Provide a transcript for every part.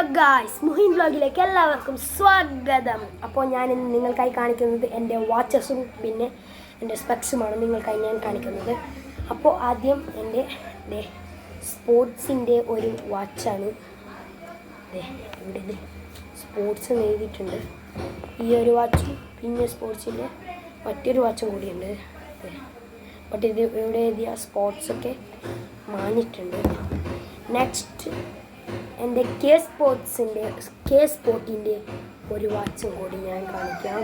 Guys, മുഹിൻ വ്ലോഗിലേക്ക് എല്ലാവർക്കും സ്വാഗതം. അപ്പോൾ ഞാൻ ഇന്ന് നിങ്ങൾക്കായി കാണിക്കുന്നത് എൻ്റെ വാച്ചസും പിന്നെ എൻ്റെ സ്പെക്സുമാണ് നിങ്ങൾക്കായി ഞാൻ കാണിക്കുന്നത്. അപ്പോൾ ആദ്യം എൻ്റെ സ്പോർട്സിൻ്റെ ഒരു വാച്ചാണ്. ഇവിടെ സ്പോർട്സ് എഴുതിയിട്ടുണ്ട്. ഈ ഒരു വാച്ചും പിന്നെ സ്പോർട്സിൻ്റെ മറ്റൊരു വാച്ചും കൂടിയുണ്ട്. ബട്ട് ഇത് ഇവിടെ എഴുതിയ സ്പോർട്സൊക്കെ മാഞ്ഞിട്ടുണ്ട്. നെക്സ്റ്റ് എൻ്റെ കെ സ്പോർട്ടിൻ്റെ ഒരു വാച്ചും കൂടി ഞാൻ കാണിക്കാം.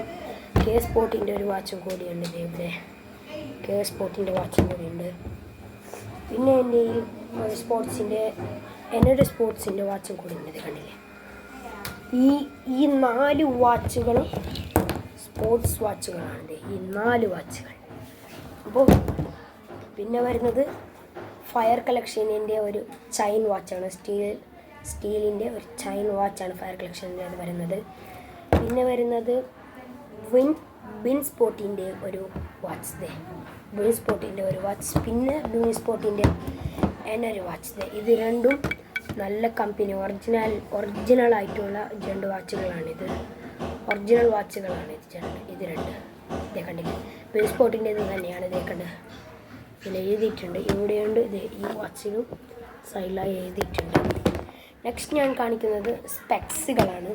കെ സ്പോർട്ടിൻ്റെ ഒരു വാച്ചും കൂടിയുണ്ട്. ഇവിടെ കെ സ്പോർട്ടിൻ്റെ വാച്ചും കൂടിയുണ്ട്. പിന്നെ എൻ്റെ ഈ എന്നൊരു സ്പോർട്സിൻ്റെ വാച്ചും കൂടി ഉണ്ട്. കണ്ടില്ലേ, ഈ 4 വാച്ചുകളും സ്പോർട്സ് വാച്ചുകളാണ്. ഈ 4 വാച്ചുകൾ. അപ്പോൾ പിന്നെ വരുന്നത് ഫയർ കളക്ഷനിൻ്റെ ഒരു ചൈൻ വാച്ചാണ്. സ്റ്റീലിൻ്റെ ഒരു ചൈൻ വാച്ചാണ് ഫയർ കളക്ഷനിൽ വരുന്നത്. പിന്നെ വരുന്നത് ബിൻ സ്പോർട്ടിൻ്റെ ഒരു വാച്ച്. ബിൻ സ്പോർട്ടിൻ്റെ ഒരു വാച്ച്. പിന്നെ ബിൻ സ്പോർട്ടിൻ്റെ എന്നൊരു വാച്ച്. ഇത് രണ്ടും നല്ല കമ്പനി ഒറിജിനൽ ആയിട്ടുള്ള 2 വാച്ചുകളാണിത്. ഒറിജിനൽ വാച്ചുകളാണ് ഇത് രണ്ട്. ഇതേ കണ്ടില്ലേ, ബിൻ സ്പോർട്ടിൻ്റെ ഇത് തന്നെയാണ്. ഇതേ കണ്ട് ഇതിൽ എഴുതിയിട്ടുണ്ട്. ഇവിടെയുണ്ട്. ഈ വാച്ചിലും സൈഡിലായി എഴുതിയിട്ടുണ്ട്. നെക്സ്റ്റ് ഞാൻ കാണിക്കുന്നത് സ്പെക്സുകളാണ്.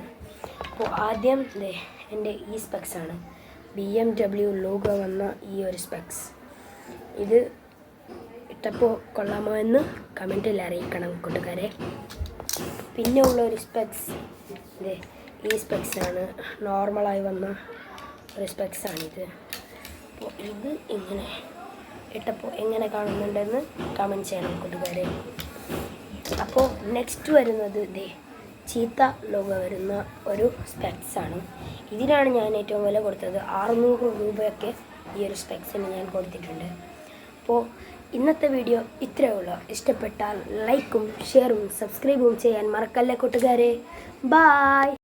അപ്പോൾ ആദ്യം എൻ്റെ ഈ സ്പെക്സാണ്. BMW ലോഗോ വന്ന ഈ ഒരു സ്പെക്സ്. ഇത് ഇട്ടപ്പോൾ കൊള്ളാമോ എന്ന് കമൻറ്റിൽ അറിയിക്കണം കൂട്ടുകാരെ. പിന്നെ ഉള്ള ഒരു സ്പെക്സ് ഈ സ്പെക്സാണ്. നോർമലായി വന്ന ഒരു സ്പെക്സാണിത്. അപ്പോൾ ഇത് ഇങ്ങനെ ഇട്ടപ്പോൾ എങ്ങനെ കാണുന്നുണ്ടെന്ന് കമൻറ്റ് ചെയ്യണം കൂട്ടുകാരെ. അപ്പോൾ നെക്സ്റ്റ് വരുന്നത് ചീത്ത ലോഗോ വരുന്ന ഒരു സ്പെക്സാണ്. ഇതിനാണ് ഞാൻ ഏറ്റവും വില കൊടുത്തത്. 600 രൂപയൊക്കെ ഈ ഒരു സ്പെക്സിന് ഞാൻ കൊടുത്തിട്ടുണ്ട്. അപ്പോൾ ഇന്നത്തെ വീഡിയോ ഇത്രയേ ഉള്ളൂ. ഇഷ്ടപ്പെട്ടാൽ ലൈക്കും ഷെയറും സബ്സ്ക്രൈബും ചെയ്യാൻ മറക്കല്ലേ കൂട്ടുകാരെ. ബായ്.